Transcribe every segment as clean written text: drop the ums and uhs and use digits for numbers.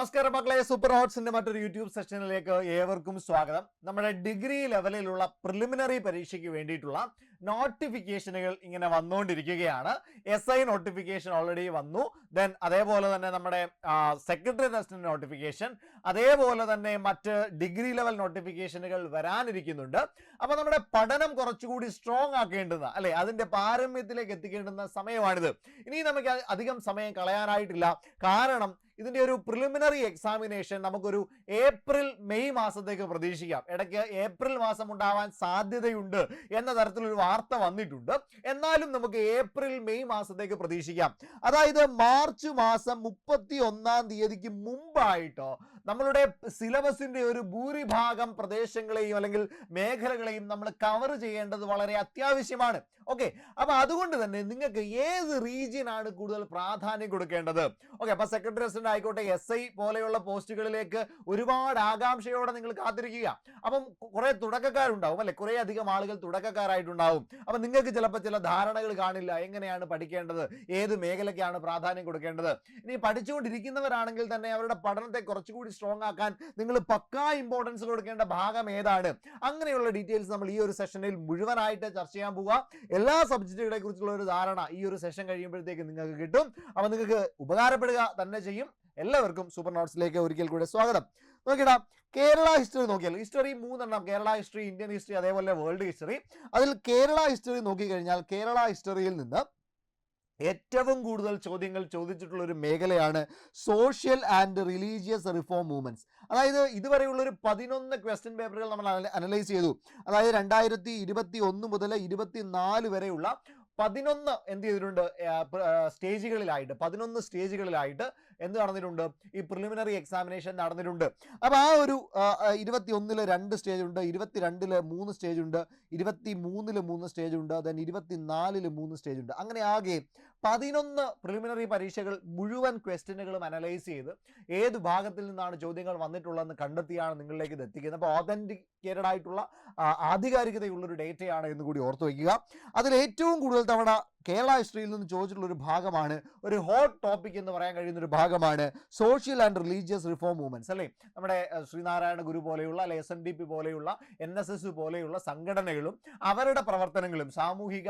നമസ്കാരം മക്കളെ, സൂപ്പർ ഹോട്ട്സിന്റെ മറ്റൊരു യൂട്യൂബ് സെഷനിലേക്ക് ഏവർക്കും സ്വാഗതം. നമ്മുടെ ഡിഗ്രി ലെവലിലുള്ള പ്രിലിമിനറി പരീക്ഷയ്ക്ക് വേണ്ടിയിട്ടുള്ള നോട്ടിഫിക്കേഷനുകൾ ഇങ്ങനെ വന്നുകൊണ്ടിരിക്കുകയാണ്. SI നോട്ടിഫിക്കേഷൻ ഓൾറെഡി വന്നു. ദെൻ അതേപോലെ തന്നെ നമ്മുടെ സെക്രട്ടറി ടെസ്റ്റിന്റെ നോട്ടിഫിക്കേഷൻ, അതേപോലെ തന്നെ മറ്റ് ഡിഗ്രി ലെവൽ നോട്ടിഫിക്കേഷനുകൾ വരാനിരിക്കുന്നുണ്ട്. അപ്പൊ നമ്മുടെ പഠനം കുറച്ചുകൂടി സ്ട്രോങ് ആക്കേണ്ടുന്ന അല്ലെ, അതിന്റെ പാരമ്യത്തിലേക്ക് എത്തിക്കേണ്ടുന്ന സമയമാണിത്. ഇനി നമുക്ക് അധികം സമയം കളയാനായിട്ടില്ല. കാരണം ഇതിന്റെ ഒരു പ്രിലിമിനറി എക്സാമിനേഷൻ നമുക്കൊരു ഏപ്രിൽ മെയ് മാസത്തേക്ക് പ്രതീക്ഷിക്കാം. ഇടയ്ക്ക് ഏപ്രിൽ മാസം ഉണ്ടാവാൻ സാധ്യതയുണ്ട് എന്ന തരത്തിലൊരു വാർത്ത വന്നിട്ടുണ്ട്. എന്നാലും നമുക്ക് ഏപ്രിൽ മെയ് മാസത്തേക്ക് പ്രതീക്ഷിക്കാം. അതായത് മാർച്ച് മാസം 31-ാം തീയതിക്ക് മുമ്പായിട്ടോ നമ്മളുടെ സിലബസിന്റെ ഒരു ഭൂരിഭാഗം പ്രദേശങ്ങളെയും അല്ലെങ്കിൽ മേഖലകളെയും നമ്മൾ കവർ ചെയ്യേണ്ടത് വളരെ അത്യാവശ്യമാണ്. ഓക്കെ, അപ്പൊ അതുകൊണ്ട് തന്നെ നിങ്ങൾക്ക് ഏത് റീജിയൻ ആണ് കൂടുതൽ പ്രാധാന്യം കൊടുക്കേണ്ടത്? ഓക്കെ, അപ്പൊ സെക്രട്ടറി അസിസ്റ്റന്റ് ആയിക്കോട്ടെ, SI പോലെയുള്ള പോസ്റ്റുകളിലേക്ക് ഒരുപാട് ആകാംക്ഷയോടെ നിങ്ങൾ കാത്തിരിക്കുക. അപ്പം കുറെ തുടക്കക്കാരുണ്ടാവും അല്ലെ, കുറെ അധികം ആളുകൾ തുടക്കക്കാരായിട്ടുണ്ടാവും. അപ്പൊ നിങ്ങൾക്ക് ചിലപ്പോൾ ചില ധാരണകൾ കാണില്ല, എങ്ങനെയാണ് പഠിക്കേണ്ടത്, ഏത് മേഖലയ്ക്കാണ് പ്രാധാന്യം കൊടുക്കേണ്ടത്. ഇനി പഠിച്ചുകൊണ്ടിരിക്കുന്നവരാണെങ്കിൽ തന്നെ അവരുടെ പഠനത്തെ കുറച്ചുകൂടി സ്ട്രോങ് ആക്കാൻ നിങ്ങൾ പക്കാ ഇമ്പോർട്ടൻസ് കൊടുക്കേണ്ട ഭാഗം ഏതാണ്? അങ്ങനെയുള്ള ഡീറ്റെയിൽസ് നമ്മൾ ഈ ഒരു സെഷനിൽ മുഴുവനായിട്ട് ചർച്ച ചെയ്യാൻ പോവുക. എല്ലാ സബ്ജക്റ്റുകളെ കുറിച്ചുള്ള ഒരു ധാരണ ഈ ഒരു സെഷൻ കഴിയുമ്പോഴത്തേക്ക് നിങ്ങൾക്ക് കിട്ടും. അപ്പൊ നിങ്ങൾക്ക് ഉപകാരപ്പെടുക തന്നെ ചെയ്യും. എല്ലാവർക്കും സൂപ്പർ നോട്ട്സിലേക്ക് ഒരിക്കൽ കൂടെ സ്വാഗതം. നോക്കിടാ, കേരള ഹിസ്റ്ററി നോക്കിയാൽ ഹിസ്റ്ററി 3 എണ്ണം, കേരള ഹിസ്റ്ററി, ഇന്ത്യൻ ഹിസ്റ്ററി, അതേപോലെ വേൾഡ് ഹിസ്റ്ററി. അതിൽ കേരള ഹിസ്റ്ററി നോക്കിക്കഴിഞ്ഞാൽ കേരള ഹിസ്റ്ററിയിൽ നിന്ന് ഏറ്റവും കൂടുതൽ ചോദ്യങ്ങൾ ചോദിച്ചിട്ടുള്ള ഒരു മേഖലയാണ് social and religious reform movements. അതായത് ഇതുവരെയുള്ള ഒരു 11 ക്വസ്റ്റ്യൻ പേപ്പറുകൾ നമ്മൾ അനലൈസ് ചെയ്തു. അതായത് 2021 മുതൽ 24 വരെയുള്ള 11 എന്ത് ചെയ്തിട്ടുണ്ട്, സ്റ്റേജുകളിലായിട്ട് 11 സ്റ്റേജുകളിലായിട്ട് എന്ത് നടന്നിട്ടുണ്ട്, ഈ പ്രിലിമിനറി എക്സാമിനേഷൻ നടന്നിട്ടുണ്ട്. അപ്പോൾ ആ ഒരു 21-ൽ 2 സ്റ്റേജ് ഉണ്ട്, 22-ൽ 3 സ്റ്റേജ് ഉണ്ട്, 23-ൽ 3 സ്റ്റേജ് ഉണ്ട്, ദെൻ 24-ൽ 3 സ്റ്റേജ് ഉണ്ട്. അങ്ങനെ ആകെ 11 പ്രിലിമിനറി പരീക്ഷകൾ മുഴുവൻ ക്വസ്റ്റ്യനുകളും അനലൈസ് ചെയ്ത് ഏത് ഭാഗത്തിൽ നിന്നാണ് ചോദ്യങ്ങൾ വന്നിട്ടുള്ളതെന്ന് കണ്ടെത്തിയാണ് നിങ്ങളിലേക്ക് ഇത് എത്തിക്കുന്നത്. അപ്പോൾ ഓതന്റിക്കേറ്റഡ് ആയിട്ടുള്ള ആധികാരികതയുള്ളൊരു ഡേറ്റയാണ് എന്ന് കൂടി ഓർത്തു വയ്ക്കുക. അതിൽ ഏറ്റവും കൂടുതൽ തവണ കേരള ഹിസ്റ്ററിയിൽ നിന്ന് ചോദിച്ചിട്ടുള്ള ഒരു ഭാഗമാണ്, ഒരു ഹോട്ട് ടോപ്പിക് എന്ന് പറയാൻ കഴിയുന്ന ഒരു ഭാഗമാണ് social and religious reform movements അല്ലേ. നമ്മുടെ ശ്രീനാരായണ ഗുരു പോലെയുള്ള അല്ലെ SNDP പോലെയുള്ള NSS പോലെയുള്ള സംഘടനകളും അവരുടെ പ്രവർത്തനങ്ങളും സാമൂഹിക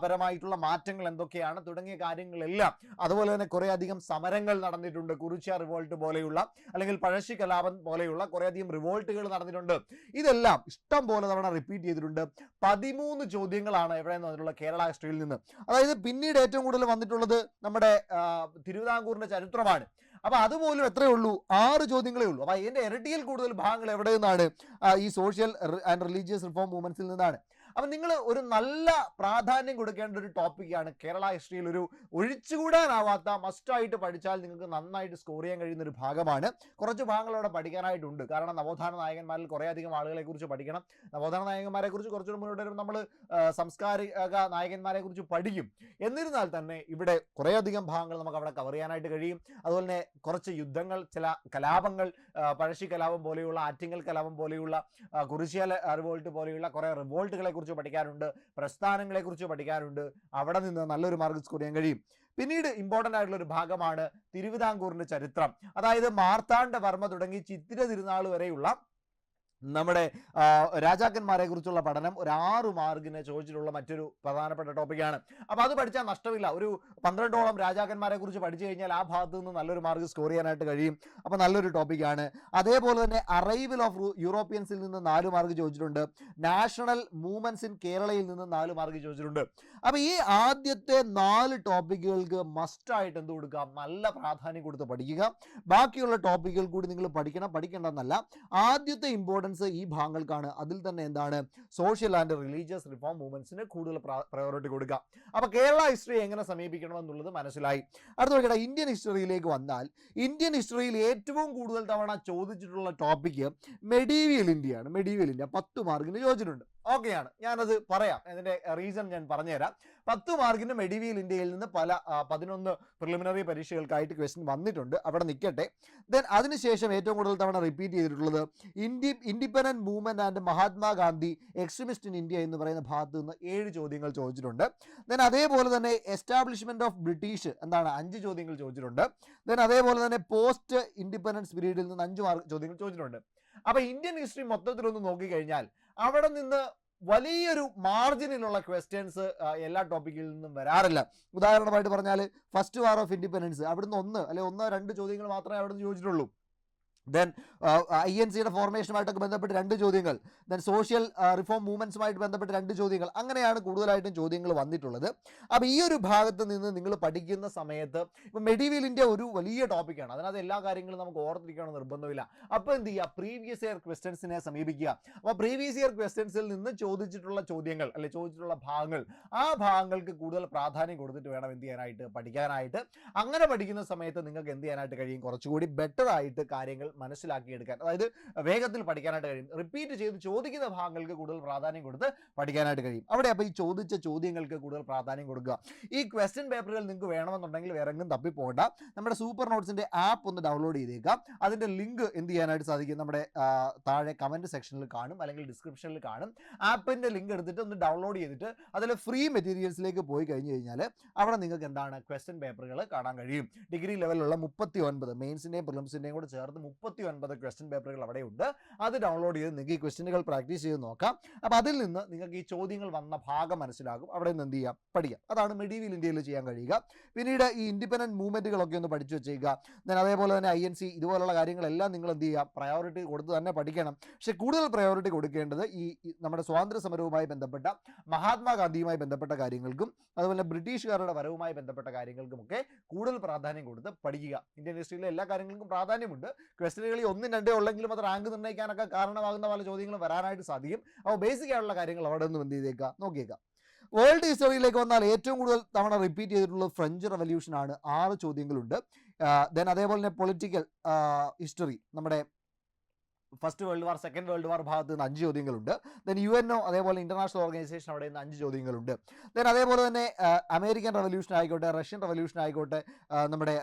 പരമായിട്ടുള്ള മാറ്റങ്ങൾ എന്തൊക്കെയാണ് തുടങ്ങിയ കാര്യങ്ങളെല്ലാം, അതുപോലെ തന്നെ കുറെ അധികം സമരങ്ങൾ നടന്നിട്ടുണ്ട്. കുറിച്യ റിവോൾട്ട് പോലെയുള്ള അല്ലെങ്കിൽ പഴശ്ശി കലാപം പോലെയുള്ള കുറെ അധികം റിവോൾട്ടുകൾ നടന്നിട്ടുണ്ട്. ഇതെല്ലാം ഇഷ്ടം പോലെ തവണ റിപ്പീറ്റ് ചെയ്തിട്ടുണ്ട്. 13 ചോദ്യങ്ങളാണ് എവിടെ നിന്ന് വന്നിട്ടുള്ള കേരള ഹിസ്റ്ററിയിൽ നിന്ന്. അതായത് പിന്നീട് ഏറ്റവും കൂടുതൽ വന്നിട്ടുള്ളത് നമ്മുടെ തിരുവിതാംകൂറിന്റെ ചരിത്രമാണ്. അപ്പൊ അതുപോലും എത്രയേ ഉള്ളൂ, 6 ചോദ്യങ്ങളേ ഉള്ളൂ. അപ്പൊ ഇതിന്റെ ഇരട്ടിയിൽ കൂടുതൽ ഭാഗങ്ങൾ എവിടെ നിന്നാണ്? ഈ സോഷ്യൽ ആൻഡ് റിലീജിയസ് റിഫോം മൂവ്മെന്റ്സിൽ നിന്നാണ്. അപ്പം നിങ്ങൾ ഒരു നല്ല പ്രാധാന്യം കൊടുക്കേണ്ട ഒരു ടോപ്പിക്കാണ് കേരള ഹിസ്റ്ററിയിൽ. ഒരു ഒഴിച്ചുകൂടാനാവാത്ത, മസ്റ്റായിട്ട് പഠിച്ചാൽ നിങ്ങൾക്ക് നന്നായിട്ട് സ്കോർ ചെയ്യാൻ കഴിയുന്ന ഒരു ഭാഗമാണ്. കുറച്ച് ഭാഗങ്ങൾ അവിടെ പഠിക്കാനായിട്ടുണ്ട്. കാരണം നവോത്ഥാന നായകന്മാരിൽ കുറേ അധികം ആളുകളെ കുറിച്ച് പഠിക്കണം. നവോത്ഥാന നായകന്മാരെ കുറിച്ച് കുറച്ചുകൂടി മുന്നോട്ട് വരുമ്പോൾ നമ്മൾ സാംസ്കാരിക നായകന്മാരെ കുറിച്ച് പഠിക്കും. എന്നിരുന്നാൽ തന്നെ ഇവിടെ കുറേ അധികം ഭാഗങ്ങൾ നമുക്ക് അവിടെ കവർ ചെയ്യാനായിട്ട് കഴിയും. അതുപോലെ തന്നെ കുറച്ച് യുദ്ധങ്ങൾ, ചില കലാപങ്ങൾ, പഴശ്ശി കലാപം പോലെയുള്ള, ആറ്റിങ്ങൽ കലാപം പോലെയുള്ള, കുറിച്യ റിവോൾട്ട് പോലെയുള്ള കുറേ റിവോൾട്ടുകളെ കുറിച്ച് പഠിക്കാനുണ്ട്, പ്രസ്ഥാനങ്ങളെ കുറിച്ച് പഠിക്കാനുണ്ട്. അവിടെ നിന്ന് നല്ലൊരു മാർക്ക് സ്കോർ ചെയ്യാൻ കഴിയും. പിന്നീട് ഇമ്പോർട്ടൻ്റ് ആയിട്ടുള്ള ഒരു ഭാഗമാണ് തിരുവിതാംകൂറിന്റെ ചരിത്രം. അതായത് മാർത്താണ്ഡവർമ്മ തുടങ്ങി ചിത്തിര തിരുനാൾ വരെയുള്ള നമ്മുടെ രാജാക്കന്മാരെ കുറിച്ചുള്ള പഠനം ഒരു 6 മാർക്കിന് ചോദിച്ചിട്ടുള്ള മറ്റൊരു പ്രധാനപ്പെട്ട ടോപ്പിക്കാണ്. അപ്പോൾ അത് പഠിച്ചാൽ നഷ്ടമില്ല. ഒരു 12ഓളം രാജാക്കന്മാരെ കുറിച്ച് പഠിച്ചു കഴിഞ്ഞാൽ ആ ഭാഗത്ത് നിന്ന് നല്ലൊരു മാർക്ക് സ്കോർ ചെയ്യാനായിട്ട് കഴിയും. അപ്പോൾ നല്ലൊരു ടോപ്പിക്കാണ്. അതേപോലെ തന്നെ അറൈവൽ ഓഫ് യൂറോപ്യൻസിൽ നിന്ന് 4 മാർക്ക് ചോദിച്ചിട്ടുണ്ട്. നാഷണൽ മൂവ്മെന്റ്സ് ഇൻ കേരളയിൽ നിന്ന് 4 മാർക്ക് ചോദിച്ചിട്ടുണ്ട്. അപ്പോൾ ഈ ആദ്യത്തെ 4 ടോപ്പിക്കുകൾക്ക് മസ്റ്റായിട്ട് എന്ത് കൊടുക്കുക, നല്ല പ്രാധാന്യം കൊടുത്ത് പഠിക്കുക. ബാക്കിയുള്ള ടോപ്പിക്കുകൾ കൂടി നിങ്ങൾ പഠിക്കേണ്ടെന്നല്ല, ആദ്യത്തെ ഇമ്പോർട്ടൻസ് ഈ ഭാഗങ്ങൾക്കാണ്. അതിൽ തന്നെ എന്താണ്, സോഷ്യൽ ആൻഡ് റിലീജിയസ് റിഫോം മൂവ്മെന്റ്സിന് കൂടുതൽ പ്രയോറിറ്റി കൊടുക്കുക. അപ്പൊ കേരള ഹിസ്റ്ററി എങ്ങനെ സമീപിക്കണം എന്നുള്ളത് മനസ്സിലായി. അടുത്ത നോക്കിയിട്ട് ഇന്ത്യൻ ഹിസ്റ്ററിയിലേക്ക് വന്നാൽ, ഇന്ത്യൻ ഹിസ്റ്ററിയിൽ ഏറ്റവും കൂടുതൽ തവണ ചോദിച്ചിട്ടുള്ള ടോപ്പിക്ക് മെഡീവിയൽ ഇന്ത്യയാണ്. മെഡീവിയൽ ഇന്ത്യ 10 മാർക്കിന് ചോദിച്ചിട്ടുണ്ട്. ഓക്കെയാണ്, ഞാനത് പറയാം. അതിന്റെ റീസൺ ഞാൻ പറഞ്ഞുതരാം. 10 മാർക്കിന് മെഡിവീൽ ഇന്ത്യയിൽ നിന്ന് പല 11 പ്രിലിമിനറി പരീക്ഷകൾക്കായിട്ട് ക്വസ്റ്റ്യൻ വന്നിട്ടുണ്ട്, അവിടെ നിൽക്കട്ടെ. ദെൻ അതിനുശേഷം ഏറ്റവും കൂടുതൽ തവണ റിപ്പീറ്റ് ചെയ്തിട്ടുള്ളത് independent movement and Mahatma Gandhi extremist in India എന്ന് പറയുന്ന ഭാഗത്ത് നിന്ന് 7 ചോദ്യങ്ങൾ ചോദിച്ചിട്ടുണ്ട്. ദെൻ അതേപോലെ തന്നെ എസ്റ്റാബ്ലിഷ്മെന്റ് ഓഫ് ബ്രിട്ടീഷ് എന്താണ് 5 ചോദ്യങ്ങൾ ചോദിച്ചിട്ടുണ്ട്. ദെൻ അതേപോലെ തന്നെ പോസ്റ്റ് ഇൻഡിപെൻഡൻസ് പീരീഡിൽ നിന്ന് 5 ചോദ്യങ്ങൾ ചോദിച്ചിട്ടുണ്ട്. അപ്പൊ ഇന്ത്യൻ ഹിസ്റ്ററി മൊത്തത്തിലൊന്ന് നോക്കിക്കഴിഞ്ഞാൽ അവിടെ നിന്ന് വലിയൊരു മാർജിനിലുള്ള ക്വസ്റ്റ്യൻസ് എല്ലാ ടോപ്പിക്കിൽ നിന്നും വരാറില്ല. ഉദാഹരണമായിട്ട് പറഞ്ഞാൽ ഫസ്റ്റ് വാർ ഓഫ് ഇൻഡിപെൻഡൻസ് അവിടുന്ന് 1-2 ചോദ്യങ്ങൾ മാത്രമേ അവിടുന്ന് ചോദിച്ചിട്ടുള്ളൂ. ദെൻ INCയുടെ ഫോർമേഷനുമായിട്ടൊക്കെ ബന്ധപ്പെട്ട് 2 ചോദ്യങ്ങൾ. ദെൻ സോഷ്യൽ റിഫോം മൂവ്മെന്റ്സുമായിട്ട് ബന്ധപ്പെട്ട് 2 ചോദ്യങ്ങൾ. അങ്ങനെയാണ് കൂടുതലായിട്ടും ചോദ്യങ്ങൾ വന്നിട്ടുള്ളത്. അപ്പോൾ ഈ ഒരു ഭാഗത്ത് നിന്ന് നിങ്ങൾ പഠിക്കുന്ന സമയത്ത് ഇപ്പോൾ മെഡിവീൽ ഇന്ത്യ ഒരു വലിയ ടോപ്പിക്കാണ്, അതിനകത്ത് എല്ലാ കാര്യങ്ങളും നമുക്ക് ഓർത്തിരിക്കണം നിർബന്ധമില്ല. അപ്പോൾ എന്ത് ചെയ്യുക, പ്രീവിയസ് ഇയർ ക്വസ്റ്റ്യൻസിനെ സമീപിക്കുക. അപ്പോൾ പ്രീവിയസ് ഇയർ ക്വസ്റ്റ്യൻസിൽ നിന്ന് ചോദിച്ചിട്ടുള്ള ചോദ്യങ്ങൾ അല്ലെങ്കിൽ ചോദിച്ചിട്ടുള്ള ഭാഗങ്ങൾ, ആ ഭാഗങ്ങൾക്ക് കൂടുതൽ പ്രാധാന്യം കൊടുത്തിട്ട് വേണം എന്ത് ചെയ്യാനായിട്ട്, പഠിക്കാനായിട്ട്. അങ്ങനെ പഠിക്കുന്ന സമയത്ത് നിങ്ങൾക്ക് എന്ത് ചെയ്യാനായിട്ട് കഴിയും, കുറച്ചുകൂടി ബെറ്റർ ആയിട്ട് കാര്യങ്ങൾ മനസ്സിലാക്കിയെടുക്കാൻ, അതായത് വേഗത്തിൽ പഠിക്കാനായിട്ട് കഴിയും. റിപ്പീറ്റ് ചെയ്ത് ചോദിക്കുന്ന ഭാഗങ്ങൾക്ക് കൂടുതൽ പ്രാധാന്യം കൊടുത്ത് പഠിക്കാനായിട്ട് കഴിയും. അവിടെ അപ്പോൾ ഈ ചോദിച്ച ചോദ്യങ്ങൾക്ക് കൂടുതൽ പ്രാധാന്യം കൊടുക്കുക. ഈ ക്വസ്റ്റ്യൻ പേപ്പറുകൾ നിങ്ങൾക്ക് വേണമെന്നുണ്ടെങ്കിൽ വേറെ എങ്ങും തപ്പിപ്പോകണ്ട, നമ്മുടെ സൂപ്പർ നോട്ട്സിന്റെ ആപ്പ് ഒന്ന് ഡൗൺലോഡ് ചെയ്തേക്കാം. അതിന്റെ ലിങ്ക് എന്ത് ചെയ്യാനായിട്ട് സാധിക്കും, നമ്മുടെ താഴെ കമന്റ് സെക്ഷനിൽ കാണും, അല്ലെങ്കിൽ ഡിസ്ക്രിപ്ഷനിൽ കാണും. ആപ്പിന്റെ ലിങ്ക് എടുത്തിട്ട് ഒന്ന് ഡൗൺലോഡ് ചെയ്തിട്ട് അതിൽ ഫ്രീ മെറ്റീരിയൽസിലേക്ക് പോയി കഴിഞ്ഞ് കഴിഞ്ഞാൽ അവിടെ നിങ്ങൾക്ക് എന്താണ് ക്വസ്റ്റ്യൻ പേപ്പറുകൾ കാണാൻ കഴിയും. ഡിഗ്രി ലെവലിലുള്ള 39 മെയിൻസിന്റെയും പ്രിലിംസിന്റെയും കൂടെ ചേർത്ത് 39 ക്വസ്റ്റ്യൻ പേപ്പറുകൾ അവിടെ ഉണ്ട്. അത് ഡൗൺലോഡ് ചെയ്ത് നിങ്ങൾക്ക് ഈ ക്വസ്റ്റ്യനുകൾ പ്രാക്ടീസ് ചെയ്ത് നോക്കാം. അപ്പോൾ അതിൽ നിന്ന് നിങ്ങൾക്ക് ഈ ചോദ്യങ്ങൾ വന്ന ഭാഗം മനസ്സിലാകും, അവിടെ നിന്ന് എന്ത് ചെയ്യാം, പഠിക്കാം. അതാണ് മെഡിവീൽ ഇന്ത്യയിൽ ചെയ്യാൻ കഴിയുക. പിന്നീട് ഈ ഇൻഡിപെൻഡന്റ് മൂവ്മെന്റുകളൊക്കെ ഒന്ന് പഠിച്ചു വെച്ചേക്കുക. ദെൻ അതേപോലെ തന്നെ INC ഇതുപോലുള്ള കാര്യങ്ങളെല്ലാം നിങ്ങൾ എന്ത് ചെയ്യുക, പ്രയോറിറ്റി കൊടുത്ത് തന്നെ പഠിക്കണം. പക്ഷേ കൂടുതൽ പ്രയോറിറ്റി കൊടുക്കേണ്ടത് ഈ നമ്മുടെ സ്വാതന്ത്ര്യ സമരവുമായി ബന്ധപ്പെട്ട മഹാത്മാഗാന്ധിയുമായി ബന്ധപ്പെട്ട കാര്യങ്ങൾക്കും അതുപോലെ ബ്രിട്ടീഷുകാരുടെ വരവുമായി ബന്ധപ്പെട്ട കാര്യങ്ങൾക്കുമൊക്കെ കൂടുതൽ പ്രാധാന്യം കൊടുത്ത് പഠിക്കുക. ഇന്ത്യൻ ഹിസ്റ്ററിയിലെ എല്ലാ കാര്യങ്ങൾക്കും പ്രാധാന്യമുണ്ട്. ക്വസ്റ്റ്യനുകളിൽ 1-2 ഉള്ളെങ്കിലും അത് റാങ്ക് നിർണ്ണയിക്കാനൊക്കെ കാരണമാകുന്ന പല ചോദ്യങ്ങളും വരാനായിട്ട് സാധിക്കും. അപ്പോൾ ബേസിക് ആയിട്ടുള്ള കാര്യങ്ങൾ അവിടെ നിന്ന് എന്ത് ചെയ്തേക്കാം, നോക്കിയേക്കാം. വേൾഡ് ഹിസ്റ്ററിയിലേക്ക് വന്നാൽ ഏറ്റവും കൂടുതൽ തവണ റിപ്പീറ്റ് ചെയ്തിട്ടുള്ളത് ഫ്രഞ്ച് റവല്യൂഷൻ ആണ്, 6 ചോദ്യങ്ങളുണ്ട്. ദെൻ അതേപോലെ തന്നെ പൊളിറ്റിക്കൽ ഹിസ്റ്ററി, നമ്മുടെ first world war, second world war ഭാഗത്ത് നിന്ന് 5 ചോദ്യങ്ങളുണ്ട്. ദെൻ UNO അതേപോലെ ഇന്റർനാഷണൽ ഓർഗനൈസേഷൻ അവിടെ നിന്ന് 5 ചോദ്യങ്ങളുണ്ട്. ദെൻ അതേപോലെ തന്നെ അമേരിക്കൻ റവല്യൂഷൻ ആയിക്കോട്ടെ, റഷ്യൻ റവല്യൂഷൻ ആയിക്കോട്ടെ, നമ്മുടെ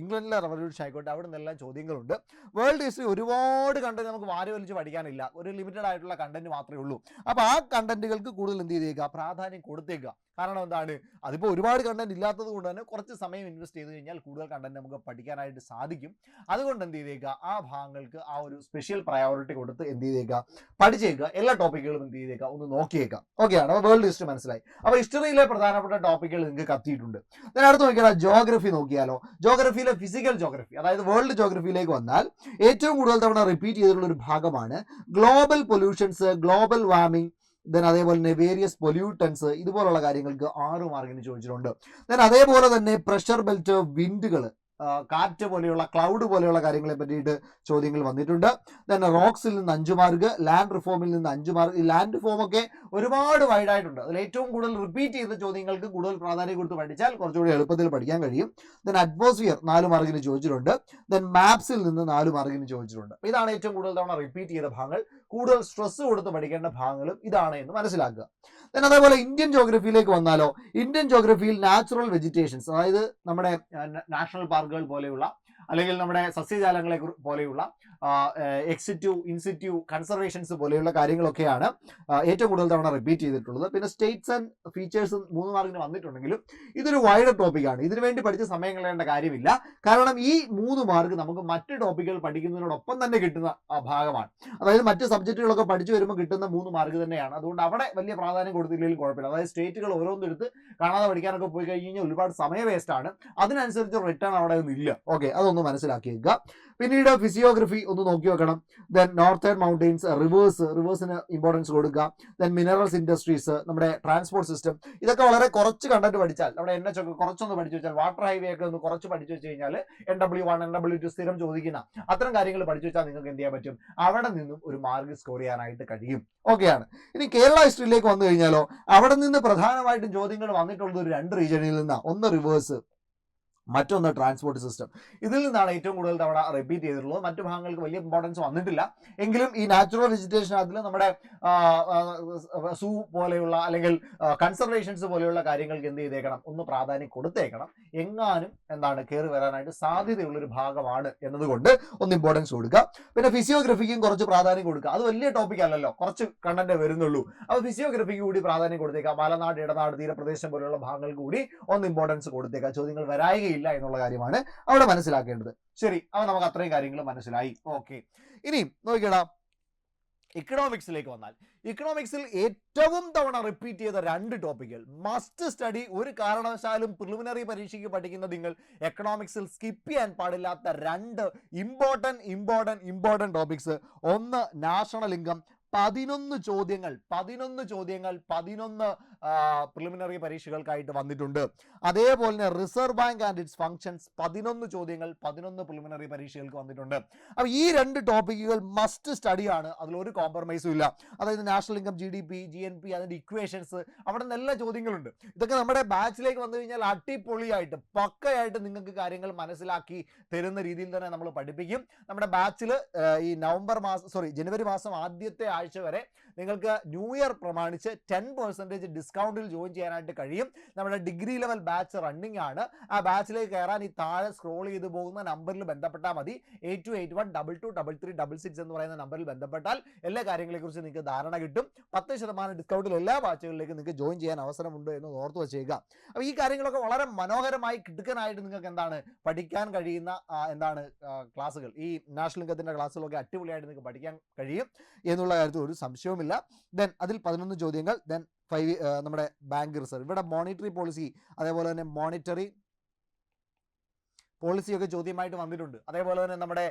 ഇംഗ്ലണ്ടിലെ റവല്യൂഷൻ ആയിക്കോട്ടെ, അവിടെ നിന്നെല്ലാം ചോദ്യങ്ങളുണ്ട്. വേൾഡ് ഹിസ്റ്ററി ഒരുപാട് കണ്ടന്റ് നമുക്ക് വാരി വലിച്ച് പഠിക്കാനില്ല, ഒരു ലിമിറ്റഡ് ആയിട്ടുള്ള കണ്ടന്റ് മാത്രമേ ഉള്ളൂ. അപ്പോൾ ആ കണ്ടന്റുകൾക്ക് കൂടുതൽ എന്ത് ചെയ്തേക്കുക, പ്രാധാന്യം കൊടുത്തേക്കുക. കാരണം എന്താണ്, അതിപ്പോൾ ഒരുപാട് കണ്ടന്റ് ഇല്ലാത്തത് കൊണ്ട് തന്നെ കുറച്ച് സമയം ഇൻവെസ്റ്റ് ചെയ്ത് കഴിഞ്ഞാൽ കൂടുതൽ കണ്ടന്റ് നമുക്ക് പഠിക്കാനായിട്ട് സാധിക്കും. അതുകൊണ്ട് എന്ത് ചെയ്തേക്കുക, ആ ഭാഗങ്ങൾക്ക് ആ ഒരു സ്പെഷ്യൽ പ്രയോറിറ്റി കൊടുത്ത് എന്ത് ചെയ്തേക്കുക, പഠിച്ചേക്കുക. എല്ലാ ടോപ്പിക്കുകളും എന്ത് ചെയ്തേക്കുക, ഒന്ന് നോക്കിയേക്കാം. ഓക്കെയാണ്, അപ്പോൾ വേൾഡ് ഹിസ്റ്ററി മനസ്സിലായി. അപ്പോൾ ഹിസ്റ്ററിയിലെ പ്രധാനപ്പെട്ട ടോപ്പിക്കുകൾ നിങ്ങൾക്ക് കത്തിയിട്ടുണ്ട്. അടുത്ത് നോക്കിയാൽ ജോഗ്രഫി നോക്കിയാലോ. ജോഗ്രഫിയിലെ ഫിസിക്കൽ ജോഗ്രഫി, അതായത് വേൾഡ് ജോഗ്രഫിയിലേക്ക് വന്നാൽ ഏറ്റവും കൂടുതൽ തവണ റിപ്പീറ്റ് ചെയ്തിട്ടുള്ള ഒരു ഭാഗമാണ് global pollutions, global warming. Then അതേപോലെ തന്നെ വേരിയസ് പൊല്യൂട്ടൻസ്, ഇതുപോലുള്ള കാര്യങ്ങൾക്ക് 6 മാർക്കിന് ചോദിച്ചിട്ടുണ്ട്. ദെൻ അതേപോലെ തന്നെ പ്രഷർ ബെൽറ്റ്, വിൻഡുകൾ, കാറ്റ് പോലെയുള്ള ക്ലൗഡ് പോലെയുള്ള കാര്യങ്ങളെ പറ്റിയിട്ട് ചോദ്യങ്ങൾ വന്നിട്ടുണ്ട്. ദെൻ റോക്സിൽ നിന്ന് 5 മാർക്ക്, ലാൻഡ് റിഫോമിൽ നിന്ന് 5 മാർക്ക്. ഈ ലാൻഡ് റിഫോം ഒക്കെ ഒരുപാട് വൈഡ് ആയിട്ടുണ്ട്. അതിൽ ഏറ്റവും കൂടുതൽ റിപ്പീറ്റ് ചെയ്ത ചോദ്യങ്ങൾക്ക് കൂടുതൽ പ്രാധാന്യം കൊടുത്ത് പഠിച്ചാൽ കുറച്ചുകൂടി എളുപ്പത്തിൽ പഠിക്കാൻ കഴിയും. ദെൻ അറ്റ്മോസ്ഫിയർ 4 മാർക്കിന് ചോദിച്ചിട്ടുണ്ട്. ദെൻ മാപ്സിൽ നിന്ന് 4 മാർക്കിന് ചോദിച്ചിട്ടുണ്ട്. ഇതാണ് ഏറ്റവും കൂടുതൽ തവണ റിപ്പീറ്റ് ചെയ്ത ഭാഗങ്ങൾ. കൂടുതൽ സ്ട്രെസ് കൊടുത്ത് പഠിക്കേണ്ട ഭാഗങ്ങളും ഇതാണ് എന്ന് മനസ്സിലാക്കുക. ദെൻ അതേപോലെ ഇന്ത്യൻ ജോഗ്രഫിയിലേക്ക് വന്നാലോ. ഇന്ത്യൻ ജോഗ്രഫിയിൽ നാച്ചുറൽ വെജിറ്റേഷൻസ്, അതായത് നമ്മുടെ നാഷണൽ പാർക്കുകൾ പോലെയുള്ള അല്ലെങ്കിൽ നമ്മുടെ സസ്യജാലങ്ങളെ പോലെയുള്ള എക്സിറ്റു, ഇൻസിറ്റു, കൺസർവേഷൻസ് പോലെയുള്ള കാര്യങ്ങളൊക്കെയാണ് ഏറ്റവും കൂടുതൽ തവണ റിപ്പീറ്റ് ചെയ്തിട്ടുള്ളത്. പിന്നെ സ്റ്റേറ്റ്സ് ആൻഡ് ഫീച്ചേഴ്സ് 3 മാർക്കിന് വന്നിട്ടുണ്ടെങ്കിലും ഇതൊരു വൈഡ് ടോപ്പിക്കാണ്. ഇതിനു വേണ്ടി പഠിച്ച് സമയം കളയേണ്ട കാര്യമില്ല. കാരണം ഈ 3 മാർക്ക് നമുക്ക് മറ്റ് ടോപ്പിക്കുകൾ പഠിക്കുന്നതിനോടൊപ്പം തന്നെ കിട്ടുന്ന ഭാഗമാണ്. അതായത് മറ്റ് സബ്ജക്റ്റുകളൊക്കെ പഠിച്ചു വരുമ്പോൾ കിട്ടുന്ന 3 മാർക്ക് തന്നെയാണ്. അതുകൊണ്ട് അവിടെ വലിയ പ്രാധാന്യം കൊടുത്തില്ലെങ്കിലും കുഴപ്പമില്ല. അതായത് സ്റ്റേറ്റുകൾ ഓരോന്നെടുത്ത് കാണാതെ പഠിക്കാനൊക്കെ പോയി കഴിഞ്ഞ് കഴിഞ്ഞാൽ ഒരുപാട് സമയ വേസ്റ്റാണ്. അതിനനുസരിച്ച് റിട്ടേൺ അവിടെ ഒന്നും ഇല്ല. ഓക്കെ, അതൊന്നും മനസ്സിലാക്കി വെക്കുക. പിന്നീട് ഫിസിയോഗ്രഫി ഒന്ന് നോക്കി വെക്കണം. ദെൻ നോർത്തേൺ മൗണ്ടെയിൻസ്, റിവേഴ്സിന് ഇമ്പോർട്ടൻസ് കൊടുക്കുക. ദെൻ മിനറൽസ് ഇൻഡസ്ട്രീസ്, നമ്മുടെ ട്രാൻസ്പോർട്ട് സിസ്റ്റം, ഇതൊക്കെ വളരെ കുറച്ച് കണ്ടന്റ് പഠിച്ചാൽ, നമ്മുടെ NH ഒക്കെ കുറച്ചൊന്ന് പഠിച്ചു വെച്ചാൽ, വാട്ടർ ഹൈവേ ഒക്കെ ഒന്ന് കുറച്ച് പഠിച്ചു വെച്ച് കഴിഞ്ഞാൽ NW1, NW2 സ്ഥിരം ചോദിക്കുന്ന അത്തരം കാര്യങ്ങൾ പഠിച്ചു വെച്ചാൽ നിങ്ങൾക്ക് എന്ത് ചെയ്യാൻ പറ്റും, അവിടെ നിന്നും ഒരു മാർക്ക് സ്കോർ ചെയ്യാനായിട്ട് കഴിയും. ഓക്കെയാണ്. ഇനി കേരള ഹിസ്റ്ററിയിലേക്ക് വന്നു കഴിഞ്ഞാലോ, അവിടെ നിന്ന് പ്രധാനമായിട്ടും ചോദ്യങ്ങൾ വന്നിട്ടുള്ളത് ഒരു 2 റീജിയനിൽ നിന്നാണ്. ഒന്ന് റിവേഴ്സ്, മറ്റൊന്ന് ട്രാൻസ്പോർട്ട് സിസ്റ്റം. ഇതിൽ നിന്നാണ് ഏറ്റവും കൂടുതൽ തവണ റിപ്പീറ്റ് ചെയ്തിട്ടുള്ളത്. മറ്റു ഭാഗങ്ങൾക്ക് വലിയ ഇമ്പോർട്ടൻസ് വന്നിട്ടില്ല എങ്കിലും ഈ നാച്ചുറൽ വെജിറ്റേഷൻ അതിൽ നമ്മുടെ സൂ പോലെയുള്ള അല്ലെങ്കിൽ കൺസർവേഷൻസ് പോലെയുള്ള കാര്യങ്ങൾക്ക് എന്ത് ചെയ്തേക്കണം, ഒന്ന് പ്രാധാന്യം കൊടുത്തേക്കണം. എങ്ങാനും എന്താണ് കയറി വരാനായിട്ട് സാധ്യതയുള്ളൊരു ഭാഗമാണ് എന്നതുകൊണ്ട് ഒന്ന് ഇമ്പോർട്ടൻസ് കൊടുക്കുക. പിന്നെ ഫിസിയോഗ്രഫിക്കും കുറച്ച് പ്രാധാന്യം കൊടുക്കുക. അത് വലിയ ടോപ്പിക് അല്ലല്ലോ, കുറച്ച് കണ്ടന്റ് വരുന്നുള്ളൂ. അപ്പോൾ ഫിസിയോഗ്രഫിക്ക് കൂടി പ്രാധാന്യം കൊടുത്തേക്കാം. മലനാട്, ഇടനാട്, തീരപ്രദേശം പോലെയുള്ള ഭാഗങ്ങൾക്ക് കൂടി ഒന്ന് ഇമ്പോർട്ടൻസ് കൊടുത്തേക്കാം. ചോദ്യങ്ങൾ വരായികയില്ല എന്നുള്ള കാര്യമാണ് അവിടെ മനസ്സിലാക്കേണ്ടത്. ശരി, അപ്പൊ നമുക്ക് അത്രയും കാര്യങ്ങൾ മനസ്സിലായി. ഓക്കെ, ഇനി നോക്കിയടാ ഇക്കണോമിക്സിലേക്ക് വന്നാൽ, ഇക്കണോമിക്സിൽ ഏറ്റവും തവണ റിപ്പീറ്റ് ചെയ്ത 2 ടോപ്പിക്കുകൾ മസ്റ്റ് സ്റ്റഡി. ഒരു കാരണവശാലും പ്രിലിമിനറി പരീക്ഷയ്ക്ക് പഠിക്കുന്ന നിങ്ങൾ എക്കണോമിക്സിൽ സ്കിപ്പ് ചെയ്യാൻ പാടില്ലാത്ത 2 ഇമ്പോർട്ടന്റ് ടോപ്പിക്സ്. ഒന്ന് നാഷണൽ ഇൻകം, 11 ചോദ്യങ്ങൾ 11 പ്രിലിമിനറി പരീക്ഷകൾക്കായിട്ട് വന്നിട്ടുണ്ട്. അതേപോലെ തന്നെ reserve bank and it's functions 11 ചോദ്യങ്ങൾ 11 പ്രിലിമിനറി പരീക്ഷകൾക്ക് വന്നിട്ടുണ്ട്. അപ്പോൾ ഈ 2 ടോപ്പിക്കുകൾ മസ്റ്റ് സ്റ്റഡിയാണ്, അതിലൊരു കോംപ്രമൈസും ഇല്ല. അതായത് നാഷണൽ ഇൻകം, GDP, GNP, അതിൻ്റെ ഇക്വേഷൻസ്, അവിടെ നല്ല ചോദ്യങ്ങളുണ്ട്. ഇതൊക്കെ നമ്മുടെ ബാച്ചിലേക്ക് വന്നു കഴിഞ്ഞാൽ അടിപൊളിയായിട്ട് പക്കയായിട്ട് നിങ്ങൾക്ക് കാര്യങ്ങൾ മനസ്സിലാക്കി തരുന്ന രീതിയിൽ തന്നെ നമ്മൾ പഠിപ്പിക്കും. നമ്മുടെ ബാച്ചിൽ ഈ ജനുവരി മാസം ആദ്യത്തെ ആഴ്ച വരെ നിങ്ങൾക്ക് ന്യൂ ഇയർ പ്രമാണിച്ച് 10% ഡിസ്കൗണ്ടിൽ ജോയിൻ ചെയ്യാനായിട്ട് കഴിയും. നമ്മുടെ ഡിഗ്രി ലെവൽ ബാച്ച് റണ്ണിങ് ആണ്. ആ ബാച്ചിലേക്ക് കയറാൻ ഈ താഴെ സ്ക്രോൾ ചെയ്ത് പോകുന്ന നമ്പറിൽ ബന്ധപ്പെട്ടാൽ മതി. 8281223366 എന്ന് പറയുന്ന നമ്പറിൽ ബന്ധപ്പെട്ടാൽ എല്ലാ കാര്യങ്ങളെക്കുറിച്ച് നിങ്ങൾക്ക് ധാരണ കിട്ടും. 10% ഡിസ്കൗണ്ടിൽ എല്ലാ ബാച്ചുകളിലേക്കും നിങ്ങൾക്ക് ജോയിൻ ചെയ്യാൻ അവസരമുണ്ട് എന്ന് ഓർത്ത് വെച്ചേക്കുക. അപ്പോൾ ഈ കാര്യങ്ങളൊക്കെ വളരെ മനോഹരമായി കിടുക്കനായിട്ട് നിങ്ങൾക്ക് എന്താണ് പഠിക്കാൻ കഴിയുന്ന ക്ലാസ്സുകൾ, ഈ നാഷണൽ ഇൻകത്തിൻ്റെ ക്ലാസ്സുകളൊക്കെ അടിപൊളിയായിട്ട് നിങ്ങൾക്ക് പഠിക്കാൻ കഴിയും എന്നുള്ള കാര്യത്തിൽ ഒരു സംശയവുമില്ല. ദെൻ അതിൽ 11 ചോദ്യങ്ങൾ. ദെൻ 5 നമ്മുടെ ബാങ്ക് റിസർവ്, ഇവിടെ മോണിറ്ററി പോളിസി, അതേപോലെ തന്നെ മോണിറ്ററി പോളിസിയൊക്കെ ചോദ്യമായിട്ട് വന്നിട്ടുണ്ട്. അതേപോലെ തന്നെ നമ്മുടെ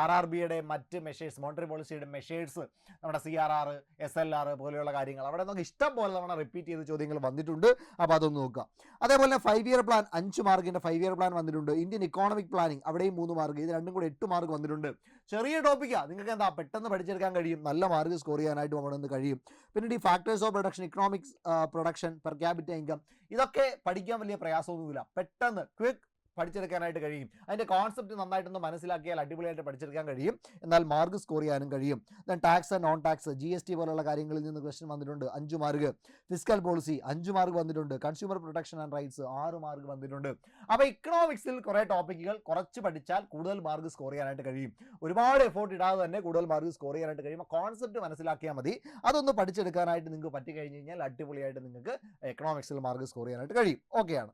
RRBയുടെ മറ്റ് മെഷേഴ്സ്, മോണിറ്ററി പോളിസിയുടെ മെഷേഴ്സ്, നമ്മുടെ CRR, SLR പോലെയുള്ള കാര്യങ്ങൾ അവിടെ നമുക്ക് ഇഷ്ടം പോലെ തവണ റിപ്പീറ്റ് ചെയ്ത ചോദ്യങ്ങൾ വന്നിട്ടുണ്ട്. അപ്പോൾ അതൊന്ന് നോക്കുക. അതേപോലെ തന്നെ 5 ഇയർ പ്ലാൻ 5 മാർക്കിൻ്റെ 5 ഇയർ പ്ലാൻ വന്നിട്ടുണ്ട്. ഇന്ത്യൻ ഇക്കോണമിക് പ്ലാനിങ് അവിടെയും 3 മാർക്ക്, ഇത് രണ്ടും കൂടെ 8 മാർക്ക് വന്നിട്ടുണ്ട്. ചെറിയ ടോപ്പിക്കാണ്, നിങ്ങൾക്ക് പെട്ടെന്ന് പഠിച്ചെടുക്കാൻ കഴിയും, നല്ല മാർക്ക് സ്കോർ ചെയ്യാനായിട്ടും അവിടെ നിന്ന് കഴിയും. പിന്നീട് ഈ factors of production, economics production, per capita income, ഇതൊക്കെ പഠിക്കാൻ വലിയ പ്രയാസമൊന്നുമില്ല, പെട്ടെന്ന് ക്വിക്ക് പഠിച്ചെടുക്കാനായിട്ട് കഴിയും. അതിൻ്റെ കോൺസെപ്റ്റ് നന്നായിട്ടൊന്ന് മനസ്സിലാക്കിയാൽ അടിപൊളിയായിട്ട് പഠിച്ചെടുക്കാൻ കഴിയും, എന്നാൽ മാർക്ക് സ്കോർ ചെയ്യാനും കഴിയും. Then tax and non tax, GST പോലുള്ള കാര്യങ്ങളിൽ നിന്ന് ക്വസ്റ്റ്യൻ വന്നിട്ടുണ്ട്, 5 മാർക്ക്. ഫിസ്ക്കൽ പോളിസി 5 മാർക്ക് വന്നിട്ടുണ്ട്. Consumer protection and rights 6 mark വന്നിട്ടുണ്ട്. അപ്പോൾ ഇക്കണോമിക്സിൽ കുറേ ടോപ്പിക്കുകൾ കുറച്ച് പഠിച്ചാൽ കൂടുതൽ മാർക്ക് സ്കോർ ചെയ്യാനായിട്ട് കഴിയും. ഒരുപാട് എഫോർട്ട് ഇടാതെ തന്നെ കൂടുതൽ മാർക്ക് സ്കോർ ചെയ്യാനായിട്ട് കഴിയും. കോൺസെപ്റ്റ് മനസ്സിലാക്കിയാൽ മതി. അതൊന്ന് പഠിച്ചെടുക്കാനായിട്ട് നിങ്ങൾക്ക് പറ്റിക്കഴിഞ്ഞ് കഴിഞ്ഞാൽ അടിപൊളിയായിട്ട് നിങ്ങൾക്ക് എക്കണോമിക്സിൽ മാർക്ക് സ്കോർ ചെയ്യാനായിട്ട് കഴിയും. ഓക്കെയാണ്.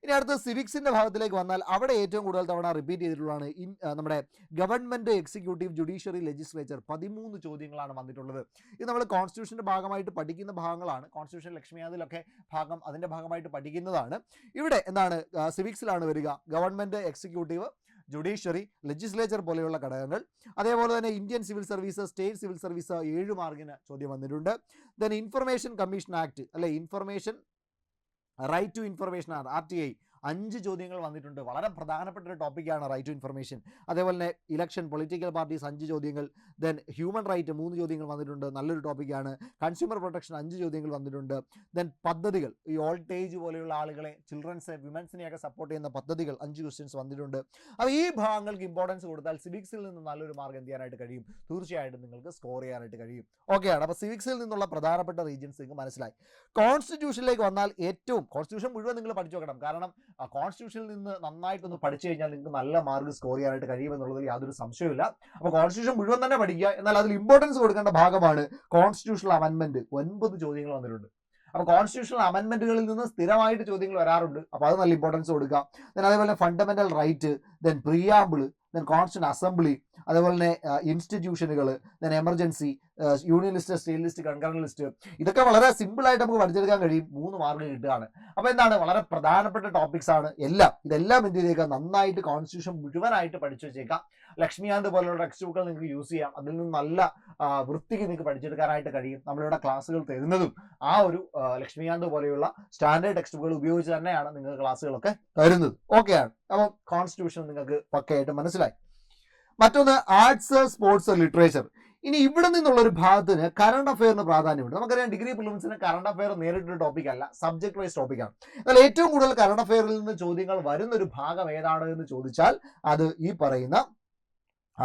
ഇനി അടുത്ത സിവിക്സിൻ്റെ ഭാഗത്തിലേക്ക് വന്നാൽ അവിടെ ഏറ്റവും കൂടുതൽ തവണ റിപ്പീറ്റ് ചെയ്തിട്ടുള്ളതാണ് നമ്മുടെ ഗവൺമെൻറ്, എക്സിക്യൂട്ടീവ്, ജുഡീഷ്യറി, ലെജിസ്ലേച്ചർ 13 ചോദ്യങ്ങളാണ് വന്നിട്ടുള്ളത്. ഇത് നമ്മൾ കോൺസ്റ്റിറ്റ്യൂഷൻ്റെ ഭാഗമായിട്ട് പഠിക്കുന്ന ഭാഗങ്ങളാണ്. കോൺസ്റ്റിറ്റ്യൂഷൻ ലക്ഷ്മിയാദിലൊക്കെ അതിൻ്റെ ഭാഗമായിട്ട് പഠിക്കുന്നതാണ്. ഇവിടെ സിവിക്സിലാണ് വരിക ഗവൺമെൻറ്, എക്സിക്യൂട്ടീവ്, ജുഡീഷ്യറി, ലെജിസ്ലേച്ചർ പോലെയുള്ള ഘടകങ്ങൾ. അതേപോലെ തന്നെ Indian civil service, state civil service 7 മാർക്കിന് ചോദ്യം വന്നിട്ടുണ്ട്. Then information commission act, information right to information, RTI 5 ചോദ്യങ്ങൾ വന്നിട്ടുണ്ട്. വളരെ പ്രധാനപ്പെട്ട ഒരു ടോപ്പിക്കാണ് റൈറ്റ് ടു ഇൻഫർമേഷൻ. അതേപോലെ തന്നെ ഇലക്ഷൻ, പൊളിറ്റിക്കൽ പാർട്ടീസ് 5 ചോദ്യങ്ങൾ. ദെൻ ഹ്യൂമൻ റൈറ്റ് 3 ചോദ്യങ്ങൾ വന്നിട്ടുണ്ട്, നല്ലൊരു ടോപ്പിക്കാണ്. കൺസ്യൂമർ പ്രൊട്ടക്ഷൻ 5 ചോദ്യങ്ങൾ വന്നിട്ടുണ്ട്. ദെൻ പദ്ധതികൾ, ഈ ഓൾഡ് ഏജ് പോലെയുള്ള ആളുകളെ, ചിൽഡ്രൻസ്, വിമൻസിനെയൊക്കെ സപ്പോർട്ട് ചെയ്യുന്ന പദ്ധതികൾ 5 ക്വസ്റ്റ്യൻസ് വന്നിട്ടുണ്ട്. അപ്പോൾ ഈ ഭാഗങ്ങൾക്ക് ഇമ്പോർട്ടൻസ് കൊടുത്താൽ സിവിക്സിൽ നിന്ന് നല്ലൊരു മാർക്ക് എന്ത് ചെയ്യാനായിട്ട് കഴിയും, തീർച്ചയായിട്ടും നിങ്ങൾക്ക് സ്കോർ ചെയ്യാനായിട്ട് കഴിയും. ഓക്കെയാണ്. അപ്പോൾ സിവിക്സിൽ നിന്നുള്ള പ്രധാനപ്പെട്ട റീജിയൻസ് നിങ്ങൾക്ക് മനസ്സിലായി. കോൺസ്റ്റിറ്റ്യൂഷനിലേക്ക് വന്നാൽ കോൺസ്റ്റിറ്റ്യൂഷൻ മുഴുവൻ നിങ്ങൾ പഠിച്ചു നോക്കണം. കാരണം കോൺസ്റ്റിറ്റ്യൂഷനിൽ നിന്ന് നന്നായിട്ടൊന്ന് പഠിച്ചു കഴിഞ്ഞാൽ നിങ്ങൾക്ക് നല്ല മാർക്ക് സ്കോർ ചെയ്യാനായിട്ട് കഴിയുമെന്നുള്ളതിൽ യാതൊരു സംശയമില്ല. അപ്പോൾ കോൺസ്റ്റിറ്റ്യൂഷൻ മുഴുവൻ തന്നെ പഠിക്കുക, എന്നാൽ അതിൽ ഇമ്പോർട്ടൻസ് കൊടുക്കേണ്ട ഭാഗമാണ് കോൺസ്റ്റിറ്റ്യൂഷണൽ അമെൻമെന്റ്. 9 ചോദ്യങ്ങൾ വന്നിട്ടുണ്ട്. അപ്പോൾ കോൺസ്റ്റിറ്റ്യൂഷണൽ അമെൻമെന്റുകളിൽ നിന്ന് സ്ഥിരമായിട്ട് ചോദ്യങ്ങൾ വരാറുണ്ട്. അപ്പോൾ അത് നല്ല ഇമ്പോർട്ടൻസ് കൊടുക്കുക. അതേപോലെ fundamental right, then preamble, then constitution assembly, അതേപോലെ തന്നെ ഇൻസ്റ്റിറ്റ്യൂഷനുകൾ, then emergency, union list, state list, concurrent list, ഇതൊക്കെ വളരെ സിമ്പിളായിട്ട് നമുക്ക് പഠിച്ചെടുക്കാൻ കഴിയും. 3 മാർക്ക് കിട്ടുകയാണ്. അപ്പോൾ വളരെ പ്രധാനപ്പെട്ട ടോപ്പിക്സ് ആണ് ഇതെല്ലാം എന്ത് ചെയ്തേക്കാം, നന്നായിട്ട് കോൺസ്റ്റിറ്റ്യൂഷൻ മുഴുവനായിട്ട് പഠിച്ചു വെച്ചേക്കാം. ലക്ഷ്മികാന്ത് പോലുള്ള ടെക്സ്റ്റ് ബുക്കുകൾ നിങ്ങൾക്ക് യൂസ് ചെയ്യാം. അതിൽ നിന്ന് നല്ല വൃത്തിക്ക് നിങ്ങൾക്ക് പഠിച്ചെടുക്കാനായിട്ട് കഴിയും. നമ്മളിവിടെ ക്ലാസ്സുകൾ തരുന്നതും ആ ഒരു ലക്ഷ്മികാന്ത് പോലെയുള്ള സ്റ്റാൻഡേർഡ് ടെക്സ്റ്റ് ബുക്കുകൾ ഉപയോഗിച്ച് തന്നെയാണ് നിങ്ങൾക്ക് ക്ലാസ്സുകളൊക്കെ തരുന്നത്. ഓക്കെയാണ്. അപ്പോൾ കോൺസ്റ്റിറ്റ്യൂഷൻ നിങ്ങൾക്ക് പക്കയായിട്ട് മനസ്സിലായി. മറ്റൊന്ന് ആർട്സ്, സ്പോർട്സ്, ലിറ്ററേച്ചർ. ഇനി ഇവിടെ നിന്നുള്ള ഒരു ഭാഗത്തിന് കറണ്ട് അഫെയറിന് പ്രാധാന്യമുണ്ട്. നമുക്കറിയാം ഡിഗ്രി പ്രിലിംസിന് കറണ്ട് അഫെയർ നേരിട്ടൊരു ടോപ്പിക് അല്ല, സബ്ജക്ട് വൈസ് ടോപ്പിക്കാണ്. എന്നാൽ ഏറ്റവും കൂടുതൽ കറണ്ട് അഫെയറിൽ നിന്ന് ചോദ്യങ്ങൾ വരുന്ന ഒരു ഭാഗം ഏതാണ് എന്ന് ചോദിച്ചാൽ അത് ഈ പറയുന്ന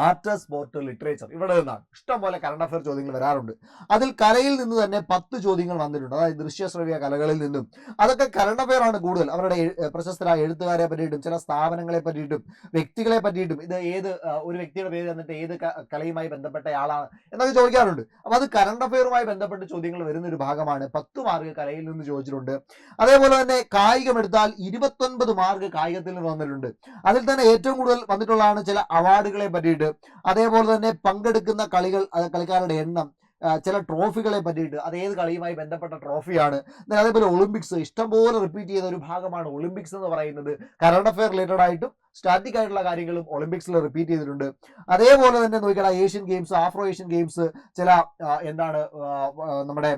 ആർട്ട്, സ്പോർട്ട്, ലിറ്ററേച്ചർ ഇവിടെ നിന്നാണ് ഇഷ്ടംപോലെ കറണ്ട് അഫെയർ ചോദ്യങ്ങൾ വരാറുണ്ട്. അതിൽ കലയിൽ നിന്ന് തന്നെ 10 ചോദ്യങ്ങൾ വന്നിട്ടുണ്ട്, അതായത് ദൃശ്യശ്രവ്യ കലകളിൽ നിന്നും. അതൊക്കെ കറണ്ട് അഫെയർ ആണ് കൂടുതൽ. അവരുടെ പ്രശസ്തരായ എഴുത്തുകാരെ പറ്റിയിട്ടും ചില സ്ഥാപനങ്ങളെ പറ്റിയിട്ടും വ്യക്തികളെ പറ്റിയിട്ടും, ഇത് ഏത് ഒരു വ്യക്തിയുടെ പേര് തന്നിട്ട് ഏത് കലയുമായി ബന്ധപ്പെട്ട ആളാണ് എന്നൊക്കെ ചോദിക്കാറുണ്ട്. അപ്പൊ അത് കറണ്ട് അഫെയറുമായി ബന്ധപ്പെട്ട് ചോദ്യങ്ങൾ വരുന്ന ഒരു ഭാഗമാണ്. 10 മാർക്ക് കലയിൽ നിന്ന് ചോദിച്ചിട്ടുണ്ട്. അതേപോലെ തന്നെ കായികം എടുത്താൽ 29 മാർക്ക് കായികത്തിൽ നിന്ന് വന്നിട്ടുണ്ട്. അതിൽ തന്നെ ഏറ്റവും കൂടുതൽ വന്നിട്ടുള്ളതാണ് ചില അവാർഡുകളെ പറ്റിയിട്ട്, അതേപോലെ തന്നെ പങ്കെടുക്കുന്ന കളിക്കാരുടെ എണ്ണം, ചില ട്രോഫികളെ പറ്റിയിട്ട്, അത് ഏത് കളിയുമായി ബന്ധപ്പെട്ട ട്രോഫിയാണ്. അതേപോലെ ഒളിമ്പിക്സ് ഇഷ്ടംപോലെ റിപ്പീറ്റ് ചെയ്ത ഒരു ഭാഗമാണ് ഒളിമ്പിക്സ് എന്ന് പറയുന്നത്. കറണ്ട് അഫെയർ റിലേറ്റഡ് ആയിട്ടും സ്റ്റാറ്റിക് ആയിട്ടുള്ള കാര്യങ്ങളും ഒളിമ്പിക്സിൽ റിപ്പീറ്റ് ചെയ്തിട്ടുണ്ട്. അതേപോലെ തന്നെ നോക്കിയാൽ Asian games, Afro Asian games, ചില നമ്മുടെ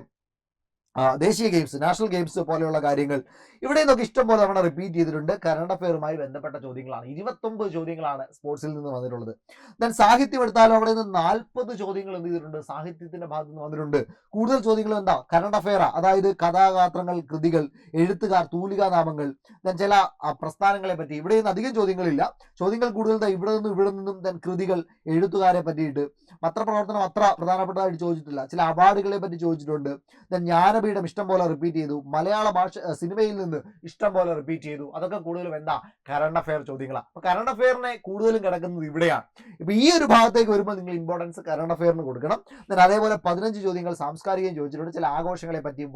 ദേശീയ ഗെയിംസ്, നാഷണൽ ഗെയിംസ് പോലെയുള്ള കാര്യങ്ങൾ ഇവിടെ നിന്നൊക്കെ ഇഷ്ടംപോലെ തവണ റിപ്പീറ്റ് ചെയ്തിട്ടുണ്ട്. കറണ്ട് അഫെയറുമായി ബന്ധപ്പെട്ട ചോദ്യങ്ങളാണ്. 29 ചോദ്യങ്ങളാണ് സ്പോർട്സിൽ നിന്ന് വന്നിട്ടുള്ളത്. ദെൻ സാഹിത്യം എടുത്താലും അവിടെ നിന്ന് 40 ചോദ്യങ്ങൾ എന്ത് ചെയ്തിട്ടുണ്ട്, സാഹിത്യത്തിന്റെ ഭാഗത്ത് നിന്ന് വന്നിട്ടുണ്ട്. കൂടുതൽ ചോദ്യങ്ങൾ എന്താ, കറണ്ട് അഫെയറാ, അതായത് കഥാപാത്രങ്ങൾ, കൃതികൾ, എഴുത്തുകാർ, തൂലികാ നാമങ്ങൾ, ദെൻ ചില പ്രസ്ഥാനങ്ങളെ പറ്റി. ഇവിടെ നിന്ന് അധികം ചോദ്യങ്ങളില്ല. ചോദ്യങ്ങൾ കൂടുതൽ ഇവിടെ നിന്നും ദെൻ കൃതികൾ, എഴുത്തുകാരെ പറ്റിയിട്ട്. പത്രപ്രവർത്തനം അത്ര പ്രധാനപ്പെട്ടതായിട്ട് ചോദിച്ചിട്ടില്ല. ചില അവാർഡുകളെ പറ്റി ചോദിച്ചിട്ടുണ്ട്. ദെൻ ജ്ഞാനപീഠം ഇഷ്ടം പോലെ റിപ്പീറ്റ് ചെയ്തു. മലയാള ഭാഷ സിനിമയിൽ നിന്ന് ഇഷ്ടം പോലെ റിപ്പീറ്റ് ചെയ്തു. അതൊക്കെ കൂടുതലും എന്താ, കറണ്ട് അഫെയർ ചോദ്യങ്ങളാണ്. അപ്പൊ കറണ്ട് അഫെയറിനെ കൂടുതലും കിടക്കുന്നത് ഇവിടെയാണ്. ഇപ്പൊ ഈ ഒരു ഭാഗത്തേക്ക് വരുമ്പോൾ നിങ്ങൾ ഇമ്പോർട്ടൻസ് കറണ്ട് അഫെയറിന് കൊടുക്കണം. അതേപോലെ 15 ചോദ്യങ്ങൾ സാംസ്കാരികം ചോദിച്ചിട്ടുണ്ട്. ചില ആഘോഷങ്ങളെ പറ്റി,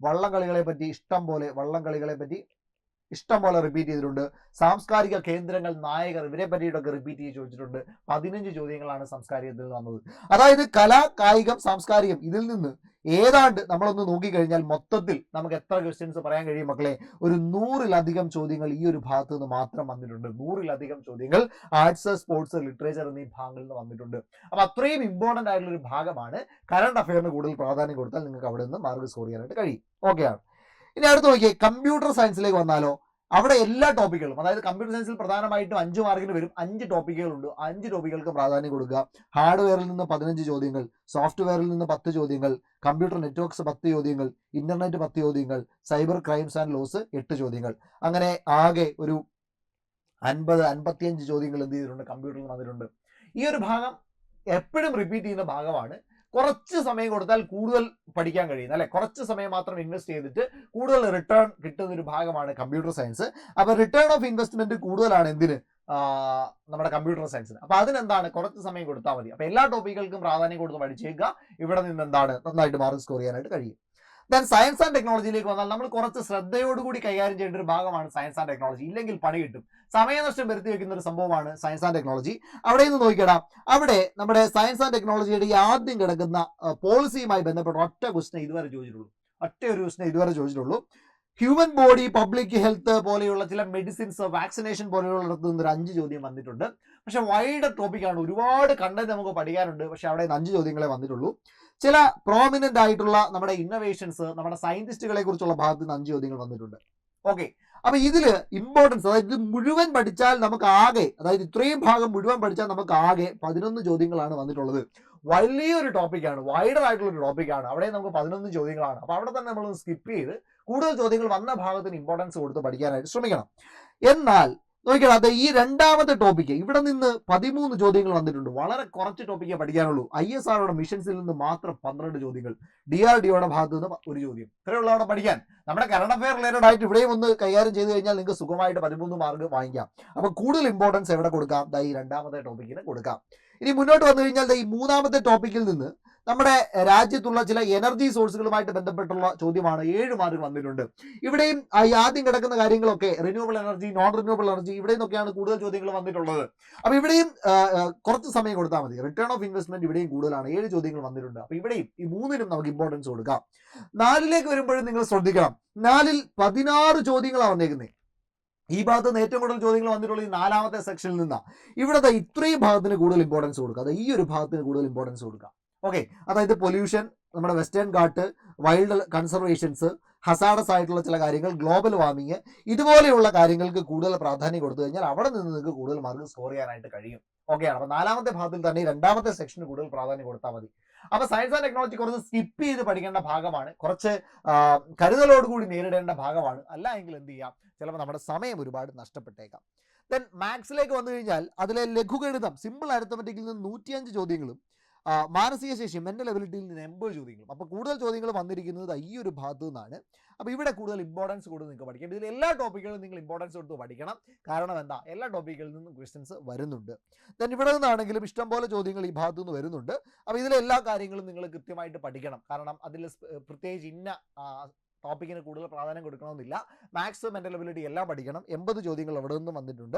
വള്ളംകളികളെ പറ്റി ഇഷ്ടം പോലെ റിപ്പീറ്റ് ചെയ്തിട്ടുണ്ട്. സാംസ്കാരിക കേന്ദ്രങ്ങൾ, നായകർ, ഇവരെ പറ്റിയിട്ടൊക്കെ റിപ്പീറ്റ് ചെയ്ത് ചോദിച്ചിട്ടുണ്ട്. 15 ചോദ്യങ്ങളാണ് സംസ്കാരികത്തിൽ വന്നത്. അതായത് കല, കായികം, സാംസ്കാരികം, ഇതിൽ നിന്ന് ഏതാണ്ട് നമ്മളൊന്ന് നോക്കിക്കഴിഞ്ഞാൽ മൊത്തത്തിൽ നമുക്ക് എത്ര ക്വസ്റ്റ്യൻസ് പറയാൻ കഴിയും മക്കളെ? ഒരു 100-ലധികം ചോദ്യങ്ങൾ ഈ ഒരു ഭാഗത്ത് നിന്ന് മാത്രം വന്നിട്ടുണ്ട്. 100-ലധികം ചോദ്യങ്ങൾ ആർട്സ്, സ്പോർട്സ്, ലിറ്ററേച്ചർ എന്നീ ഭാഗങ്ങളിൽ നിന്ന് വന്നിട്ടുണ്ട്. അപ്പൊ അത്രയും ഇമ്പോർട്ടന്റ് ആയിട്ടുള്ള ഒരു ഭാഗമാണ്. കറണ്ട് അഫെയറിന് കൂടുതൽ പ്രാധാന്യം കൊടുത്താൽ നിങ്ങൾക്ക് അവിടെ നിന്ന് മാർക്ക് സ്കോർ ചെയ്യാനായിട്ട് കഴിയും. ഓക്കെയാണ്. ഇനി അടുത്ത് നോക്കിയേ, കമ്പ്യൂട്ടർ സയൻസിലേക്ക് വന്നാലോ. അവിടെ എല്ലാ ടോപ്പിക്കുകളും, അതായത് കമ്പ്യൂട്ടർ സയൻസിൽ പ്രധാനമായിട്ടും 5 മാർക്കിന് വരും. 5 ടോപ്പിക്കുകളുണ്ട്. 5 ടോപ്പിക്കുകൾക്ക് പ്രാധാന്യം കൊടുക്കുക. ഹാർഡ്വെയറിൽ നിന്ന് 15 ചോദ്യങ്ങൾ, സോഫ്റ്റ്വെയറിൽ നിന്ന് 10 ചോദ്യങ്ങൾ, കമ്പ്യൂട്ടർ നെറ്റ്വർക്ക്സ് 10 ചോദ്യങ്ങൾ, ഇന്റർനെറ്റ് 10 ചോദ്യങ്ങൾ, സൈബർ ക്രൈംസ് ആൻഡ് ലോസ് 8 ചോദ്യങ്ങൾ. അങ്ങനെ ആകെ ഒരു 50-55 ചോദ്യങ്ങൾ എന്ത് ചെയ്തിട്ടുണ്ട്, കമ്പ്യൂട്ടറിൽ വന്നിട്ടുണ്ട്. ഈ ഒരു ഭാഗം എപ്പോഴും റിപ്പീറ്റ് ചെയ്യുന്ന ഭാഗമാണ്. കുറച്ച് സമയം കൊടുത്താൽ കൂടുതൽ പഠിക്കാൻ കഴിയുന്ന, അല്ലെ, കുറച്ച് സമയം മാത്രം ഇൻവെസ്റ്റ് ചെയ്തിട്ട് കൂടുതൽ റിട്ടേൺ കിട്ടുന്ന ഒരു ഭാഗമാണ് കമ്പ്യൂട്ടർ സയൻസ്. അപ്പൊ റിട്ടേൺ ഓഫ് ഇൻവെസ്റ്റ്മെന്റ് കൂടുതലാണ് എന്തിന്, നമ്മുടെ കമ്പ്യൂട്ടർ സയൻസിന്. അപ്പൊ അതിനെന്താണ്, കുറച്ച് സമയം കൊടുത്താൽ മതി. അപ്പൊ എല്ലാ ടോപ്പിക്കുകൾക്കും പ്രാധാന്യം കൊടുത്ത് പഠിച്ചേക്കുക. ഇവിടെ നിന്ന് എന്താണ്, നന്നായിട്ട് മാർക്ക് സ്കോർ ചെയ്യാനായിട്ട് കഴിയും. ദെൻ സയൻസ് ആൻഡ് ടെക്നോളജിയിലേക്ക് വന്നാൽ നമ്മൾ കുറച്ച് ശ്രദ്ധയോടുകൂടി കൈകാര്യം ചെയ്യേണ്ട ഒരു ഭാഗമാണ് സയൻസ് ആൻഡ് ടെക്നോളജി. ഇല്ലെങ്കിൽ പണി കിട്ടും. സമയനഷ്ടം വരുത്തി വെക്കുന്ന ഒരു സംഭവമാണ് സയൻസ് ആൻഡ് ടെക്നോളജി. അവിടെ നിന്ന് നോക്കിയിടാം. അവിടെ നമ്മുടെ സയൻസ് ആൻഡ് ടെക്നോളജിയുടെ ഈ ആദ്യം കിടക്കുന്ന പോളിസിയുമായി ബന്ധപ്പെട്ട ഒറ്റ ഒരു ക്വസ്റ്റ്യൻ ഇതുവരെ ചോദിച്ചിട്ടുള്ളൂ. ഹ്യൂമൻ ബോഡി, പബ്ലിക് ഹെൽത്ത് പോലെയുള്ള ചില മെഡിസിൻസ്, വാക്സിനേഷൻ പോലെയുള്ളിടത്ത് നിന്ന് ഒരു 5 ചോദ്യം വന്നിട്ടുണ്ട്. പക്ഷെ വൈഡ് ടോപ്പിക്കാണ്, ഒരുപാട് കണ്ടന്റ് നമുക്ക് പഠിക്കാനുണ്ട്. പക്ഷെ അവിടെ 5 ചോദ്യങ്ങളെ വന്നിട്ടുള്ളൂ. ചില പ്രോമിനന്റ് ആയിട്ടുള്ള നമ്മുടെ ഇന്നോവേഷൻസ്, നമ്മുടെ സയന്റിസ്റ്റുകളെ കുറിച്ചുള്ള ഭാഗത്ത് നിന്ന് 5 ചോദ്യങ്ങൾ വന്നിട്ടുണ്ട്. ഓക്കെ, അപ്പൊ ഇതില് ഇമ്പോർട്ടൻസ്, അതായത് ഇത് മുഴുവൻ പഠിച്ചാൽ നമുക്ക് ആകെ, അതായത് ഇത്രയും ഭാഗം മുഴുവൻ പഠിച്ചാൽ നമുക്ക് ആകെ 11 ചോദ്യങ്ങളാണ് വന്നിട്ടുള്ളത്. വലിയൊരു ടോപ്പിക്കാണ്, വൈഡർ ആയിട്ടുള്ള ഒരു ടോപ്പിക്കാണ്. അവിടെ നമുക്ക് 11 ചോദ്യങ്ങളാണ്. അപ്പൊ അവിടെ തന്നെ നമ്മൾ സ്കിപ്പ് ചെയ്ത് കൂടുതൽ ചോദ്യങ്ങൾ വന്ന ഭാഗത്തിന് ഇമ്പോർട്ടൻസ് കൊടുത്ത് പഠിക്കാനായിട്ട് ശ്രമിക്കണം. എന്നാൽ നോക്കിയാൽ അത് ഈ രണ്ടാമത്തെ ടോപ്പിക്ക്, ഇവിടെ നിന്ന് 13 ചോദ്യങ്ങൾ വന്നിട്ടുണ്ട്. വളരെ കുറച്ച് ടോപ്പിക്കേ പഠിക്കാനുള്ളൂ. ISROയുടെ മിഷൻസിൽ നിന്ന് മാത്രം 12 ചോദ്യങ്ങൾ, DRDOയുടെ ഭാഗത്ത് നിന്ന് 1 ചോദ്യം. ഇത്രയുള്ള അവിടെ പഠിക്കാൻ. നമ്മുടെ കറണ്ട് അഫെയർ റിലേറ്റഡ് ആയിട്ട് ഇവിടെയും ഒന്ന് കൈകാര്യം ചെയ്ത് കഴിഞ്ഞാൽ നിങ്ങൾക്ക് സുഖമായിട്ട് 13 മാർക്ക് വാങ്ങിക്കാം. അപ്പൊ കൂടുതൽ ഇമ്പോർട്ടൻസ് എവിടെ കൊടുക്കാം, ഈ രണ്ടാമത്തെ ടോപ്പിക്കിന് കൊടുക്കാം. ഇനി മുന്നോട്ട് വന്നു കഴിഞ്ഞാൽ ഈ മൂന്നാമത്തെ ടോപ്പിക്കിൽ നിന്ന് നമ്മുടെ രാജ്യത്തുള്ള ചില എനർജി സോഴ്സുകളുമായിട്ട് ബന്ധപ്പെട്ടുള്ള ചോദ്യമാണ്. 7 മാർക്ക് വന്നിട്ടുണ്ട്. ഇവിടെയും ആദ്യം കിടക്കുന്ന കാര്യങ്ങളൊക്കെ renewable energy, non renewable energy, ഇവിടെ നിന്നൊക്കെയാണ് കൂടുതൽ ചോദ്യങ്ങൾ വന്നിട്ടുള്ളത്. അപ്പൊ ഇവിടെയും കുറച്ച് സമയം കൊടുത്താൽ മതി. റിട്ടേൺ ഓഫ് ഇൻവെസ്റ്റ്മെന്റ് ഇവിടെയും കൂടുതലാണ്. 7 ചോദ്യങ്ങൾ വന്നിട്ടുണ്ട്. അപ്പൊ ഇവിടെയും ഈ 3നും നമുക്ക് ഇമ്പോർട്ടൻസ് കൊടുക്കാം. 4ലേക്ക് വരുമ്പോഴും നിങ്ങൾ ശ്രദ്ധിക്കണം. 4ൽ 16 ചോദ്യങ്ങളാണ് വന്നേക്കുന്നത്. ഈ ഭാഗത്ത് നിന്ന് ഏറ്റവും കൂടുതൽ ചോദ്യങ്ങൾ വന്നിട്ടുള്ള ഈ 4ാമത്തെ സെക്ഷനിൽ നിന്നാണ്. ഇവിടുത്തെ ഇത്രയും ഭാഗത്തിന് കൂടുതൽ ഇമ്പോർട്ടൻസ് കൊടുക്കുക. അത് ഈ ഒരു ഭാഗത്തിന് കൂടുതൽ ഇമ്പോർട്ടൻസ് കൊടുക്കുക. ഓക്കെ, അതായത് പൊല്യൂഷൻ, നമ്മുടെ western ghat, wild conservations, hazardous ആയിട്ടുള്ള ചില കാര്യങ്ങൾ, ഗ്ലോബൽ വാർമിങ്, ഇതുപോലെയുള്ള കാര്യങ്ങൾക്ക് കൂടുതൽ പ്രാധാന്യം കൊടുത്തു കഴിഞ്ഞാൽ അവിടെ നിന്ന് നിങ്ങൾക്ക് കൂടുതൽ മാർക്ക് സ്കോർ ചെയ്യാനായിട്ട് കഴിയും. ഓക്കെയാണ്. അപ്പോൾ 4ാമത്തെ ഭാഗത്തിൽ തന്നെ 2ാമത്തെ സെക്ഷന് കൂടുതൽ പ്രാധാന്യം കൊടുത്താൽ മതി. അപ്പോൾ സയൻസ് ആൻഡ് ടെക്നോളജി കുറച്ച് സ്കിപ്പ് ചെയ്ത് പഠിക്കേണ്ട ഭാഗമാണ്, കുറച്ച് കരുതലോടുകൂടി നേരിടേണ്ട ഭാഗമാണ്. അല്ല എങ്കിൽ എന്ത് ചെയ്യാം, ചിലപ്പോൾ നമ്മുടെ സമയം ഒരുപാട് നഷ്ടപ്പെട്ടേക്കാം. ദെൻ മാത്സിലേക്ക് വന്നു കഴിഞ്ഞാൽ അതിലെ ലഘുഗണിതം, സിമ്പിൾ അരിത്തമെറ്റിക്കിൽ നിന്ന് 105 ചോദ്യങ്ങളും മാനസിക ശേഷി, മെന്റൽ എബിലിറ്റിയിൽ നിന്ന് 80 ചോദ്യങ്ങളും. അപ്പോൾ കൂടുതൽ ചോദ്യങ്ങൾ വന്നിരിക്കുന്നത് ഈ ഒരു ഭാഗത്തു നിന്നാണ്. അപ്പോൾ ഇവിടെ കൂടുതൽ ഇമ്പോർട്ടൻസ് കൊടുത്ത് നിങ്ങൾക്ക് പഠിക്കാം. ഇതിൽ എല്ലാ ടോപ്പിക്കുകളും നിങ്ങൾ ഇമ്പോർട്ടൻസ് കൊടുത്ത് പഠിക്കണം. കാരണം എന്താ, എല്ലാ ടോപ്പിക്കുകളിൽ നിന്നും ക്വസ്റ്റ്യൻസ് വരുന്നുണ്ട്. ദെൻ ഇവിടെ നിന്നാണെങ്കിലും ഇഷ്ടംപോലെ ചോദ്യങ്ങൾ ഈ ഭാഗത്തു നിന്ന് വരുന്നുണ്ട്. അപ്പോൾ ഇതിലെ എല്ലാ കാര്യങ്ങളും നിങ്ങൾ കൃത്യമായിട്ട് പഠിക്കണം. കാരണം അതിൽ പ്രത്യേകിച്ച് ഇന്ന ടോപ്പിക്കിന് കൂടുതൽ പ്രാധാന്യം കൊടുക്കണമെന്നില്ല. മാത്സ്, മെന്റൽ എബിലിറ്റി എല്ലാം പഠിക്കണം. 80 ചോദ്യങ്ങൾ അവിടെ നിന്നും വന്നിട്ടുണ്ട്.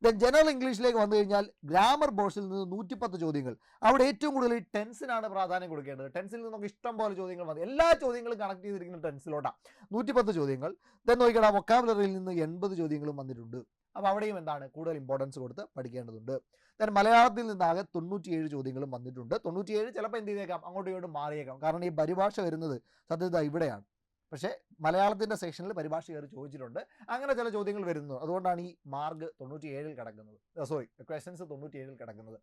ദെൻ ജനറൽ ഇംഗ്ലീഷിലേക്ക് വന്നു കഴിഞ്ഞാൽ ഗ്രാമർ ബോർഡ്സിൽ നിന്ന് 110 ചോദ്യങ്ങൾ. അവിടെ ഏറ്റവും കൂടുതൽ ടെൻസിനാണ് പ്രാധാന്യം കൊടുക്കേണ്ടത്. ടെൻസിൽ നിന്നൊക്കെ ഇഷ്ടം പോലെ ചോദ്യങ്ങൾ വന്നു. എല്ലാ ചോദ്യങ്ങളും കണക്ട് ചെയ്തിരിക്കുന്ന ടെൻസിലോട്ടാണ്. 110 ചോദ്യങ്ങൾ. ദെൻ നോക്കിയാൽ വൊക്കാബുലറിയിൽ നിന്ന് 80 ചോദ്യങ്ങളും വന്നിട്ടുണ്ട്. അപ്പോൾ അവിടെയും എന്താണ്, കൂടുതൽ ഇമ്പോർട്ടൻസ് കൊടുത്ത് പഠിക്കേണ്ടതുണ്ട്. ദെൻ മലയാളത്തിൽ നിന്നാകെ 97 ചോദ്യങ്ങളും വന്നിട്ടുണ്ട്. 97 ചിലപ്പോൾ എന്ത് ചെയ്തേക്കാം, അങ്ങോട്ടും ഇങ്ങോട്ടും മാറിയേക്കാം. കാരണം ഈ പരിഭാഷ വരുന്നത് സത്യത ഇവിടെയാണ്. പക്ഷേ മലയാളത്തിൻ്റെ സെക്ഷനിൽ പരിഭാഷ കയറി ചോദിച്ചിട്ടുണ്ട്. അങ്ങനെ ചില ചോദ്യങ്ങൾ വരുന്നു. അതുകൊണ്ടാണ് ഈ മാർക്ക് 97 കിടക്കുന്നത്. ക്വസ്റ്റ്യൻസ് 97 കിടക്കുന്നത്.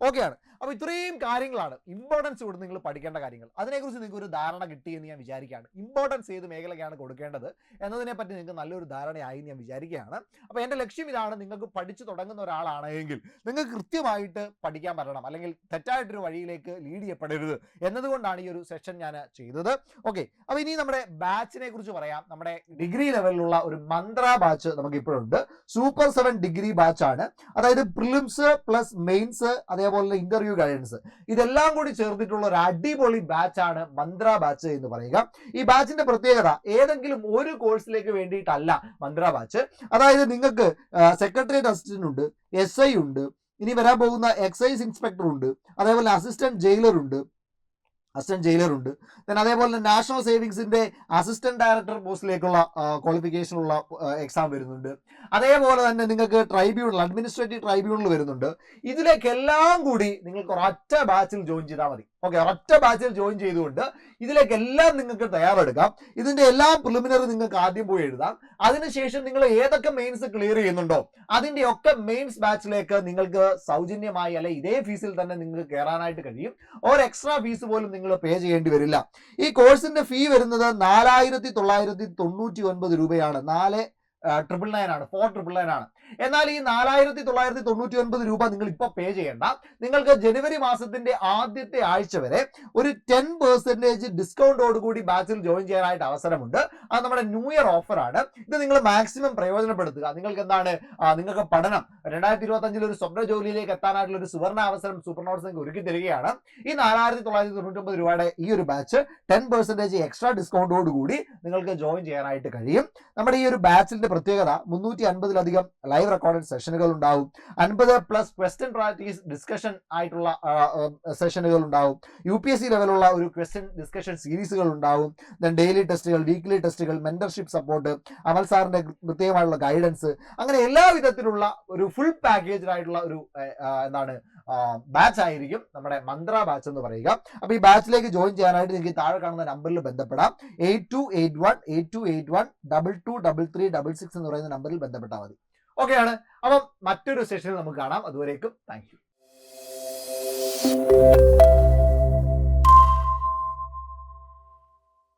ഓക്കെയാണ്. അപ്പോൾ ഇത്രയും കാര്യങ്ങളാണ് ഇമ്പോർട്ടൻസ് കൊടുത്ത് നിങ്ങൾ പഠിക്കേണ്ട കാര്യങ്ങൾ. അതിനെക്കുറിച്ച് നിങ്ങൾക്ക് ഒരു ധാരണ കിട്ടിയെന്ന് ഞാൻ വിചാരിക്കുകയാണ്. ഇമ്പോർട്ടൻസ് ഏത് മേഖലയ്ക്കാണ് കൊടുക്കേണ്ടത് എന്നതിനെപ്പറ്റി നിങ്ങൾക്ക് നല്ലൊരു ധാരണയായി ഞാൻ വിചാരിക്കുകയാണ്. അപ്പോൾ എൻ്റെ ലക്ഷ്യം ഇതാണ്, നിങ്ങൾക്ക് പഠിച്ചു തുടങ്ങുന്ന ഒരാളാണെങ്കിൽ നിങ്ങൾക്ക് കൃത്യമായിട്ട് പഠിക്കാൻ പറ്റണം, അല്ലെങ്കിൽ തെറ്റായിട്ടൊരു വഴിയിലേക്ക് ലീഡ് ചെയ്യപ്പെടരുത് എന്നതുകൊണ്ടാണ് ഈ ഒരു സെഷൻ ഞാൻ ചെയ്തത്. ഓക്കെ. അപ്പോൾ ഇനി നമ്മുടെ ബാച്ചിനെ കുറിച്ച് പറയാം. നമ്മുടെ ഡിഗ്രി ലെവലിലുള്ള ഒരു മന്ത്ര ബാച്ച് നമുക്ക് ഇപ്പോഴുണ്ട്. സൂപ്പർ 7 ഡിഗ്രി ബാച്ച് ആണ്. അതായത് പ്രിലിംസ് പ്ലസ് മെയിൻസ്, അതേപോലെ ഇന്റർവ്യൂ ഗൈഡൻസ്, ഇതെല്ലാം കൂടി ചേർത്തിട്ടുള്ള ഒരു അടിപൊളി ബാച്ചാണ് മന്ത്ര ബാച്ച് എന്ന് പറയുക. ഈ ബാച്ചിന്റെ പ്രത്യേകത ഏതെങ്കിലും ഒരു കോഴ്സിലേക്ക് വേണ്ടിയിട്ടല്ല മന്ത്ര ബാച്ച്. അതായത് നിങ്ങൾക്ക് സെക്രട്ടേറിയറ്റ് അസിസ്റ്റന്റ് ഉണ്ട്, SI ഉണ്ട്, ഇനി വരാൻ പോകുന്ന എക്സൈസ് ഇൻസ്പെക്ടർ ഉണ്ട്, അതേപോലെ അസിസ്റ്റന്റ് ജയിലർ ഉണ്ട്, ദെൻ അതേപോലെ തന്നെ നാഷണൽ സേവിങ്സിന്റെ അസിസ്റ്റന്റ് ഡയറക്ടർ പോസ്റ്റിലേക്കുള്ള ക്വാളിഫിക്കേഷനുള്ള എക്സാം വരുന്നുണ്ട്. അതേപോലെ തന്നെ നിങ്ങൾക്ക് ട്രൈബ്യൂണൽ, അഡ്മിനിസ്ട്രേറ്റീവ് ട്രൈബ്യൂണൽ വരുന്നുണ്ട്. ഇതിലേക്കെല്ലാം കൂടി നിങ്ങൾക്ക് ഒരൊറ്റ ബാച്ചിൽ ജോയിൻ ചെയ്താൽ മതി. ഓക്കെ, ഒരൊറ്റ ബാച്ചിൽ ജോയിൻ ചെയ്തുകൊണ്ട് ഇതിലേക്കെല്ലാം നിങ്ങൾക്ക് തയ്യാറെടുക്കാം. ഇതിന്റെ എല്ലാം പ്രിലിമിനറി നിങ്ങൾക്ക് ആദ്യം പോയി എഴുതാം. അതിനുശേഷം നിങ്ങൾ ഏതൊക്കെ മെയിൻസ് ക്ലിയർ ചെയ്യുന്നുണ്ടോ അതിന്റെ ഒക്കെ മെയിൻസ് ബാച്ചിലേക്ക് നിങ്ങൾക്ക് സൗജന്യമായി, അല്ലെ ഇതേ ഫീസിൽ തന്നെ നിങ്ങൾക്ക് കയറാനായിട്ട് കഴിയും. ഒരു എക്സ്ട്രാ ഫീസ് പോലും നിങ്ങൾ പേ ചെയ്യേണ്ടി വരില്ല. ഈ കോഴ്സിന്റെ ഫീ വരുന്നത് 4999 രൂപയാണ്. 4,999 ആണ്, 4,999 ആണ്. എന്നാൽ ഈ 4,999 രൂപ നിങ്ങൾ ഇപ്പോൾ പേ ചെയ്യേണ്ട. നിങ്ങൾക്ക് ജനുവരി മാസത്തിന്റെ ആദ്യത്തെ ആഴ്ച വരെ ഒരു 10% ഡിസ്കൗണ്ടോടുകൂടി ബാച്ചിൽ ജോയിൻ ചെയ്യാനായിട്ട് അവസരമുണ്ട്. അത് നമ്മുടെ ന്യൂ ഇയർ ഓഫറാണ്. ഇത് നിങ്ങൾ മാക്സിമം പ്രയോജനപ്പെടുത്തുക. നിങ്ങൾക്ക് എന്താണ്, നിങ്ങൾക്ക് പഠനം 2025 ഒരു സ്വപ്ന ജോലിയിലേക്ക് എത്താനായിട്ടുള്ള ഒരു സുവർണ അവസരം സൂപ്പർ നോട്ട്സ് നിങ്ങൾക്ക് ഒരുക്കി തരികയാണ്. ഈ 4,999 രൂപയുടെ ഈ ഒരു ബാച്ച് 10% എക്സ്ട്രാ ഡിസ്കൗണ്ടോടുകൂടി നിങ്ങൾക്ക് ജോയിൻ ചെയ്യാനായിട്ട് കഴിയും. നമ്മുടെ ഈ ഒരു ബാച്ചിന്റെ പ്രത്യേകത 350-ലധികം ലൈവ് റെക്കോർഡഡ് സെഷനുകൾ ഉണ്ടാവും. 50+ ക്വസ്റ്റ്യൻ പ്രാക്ടീസ് ഡിസ്കഷൻ ആയിട്ടുള്ള സെഷനുകൾ ഉണ്ടാവും. UPSC ലെവലുള്ള ഒരു ക്വസ്റ്റ്യൻ ഡിസ്കഷൻ സീരീസുകൾ ഉണ്ടാവും. ദെൻ ഡെയിലി ടെസ്റ്റുകൾ, വീക്ക്ലി ടെസ്റ്റുകൾ, മെന്റർഷിപ്പ് സപ്പോർട്ട്, അമൽ സാറിന്റെ പ്രത്യേകമായിട്ടുള്ള ഗൈഡൻസ്, അങ്ങനെ എല്ലാ വിധത്തിലുള്ള ഒരു ഫുൾ പാക്കേജായിട്ടുള്ള ഒരു ബാച്ച് ആയിരിക്കും നമ്മുടെ മന്ത്ര ബാച്ച് എന്ന് പറയുക. അപ്പോൾ ഈ ബാച്ചിലേക്ക് ജോയിൻ ചെയ്യാനായിട്ട് നിങ്ങൾക്ക് താഴെ കാണുന്ന നമ്പറിൽ ബന്ധപ്പെടാം. 8281 223366 എന്ന് പറയുന്ന നമ്പറിൽ ബന്ധപ്പെട്ടാൽ മതി. ഓക്കെയാണ്. അപ്പം മറ്റൊരു സെഷനിൽ നമുക്ക് കാണാം. അതുവരേക്കും താങ്ക് യു.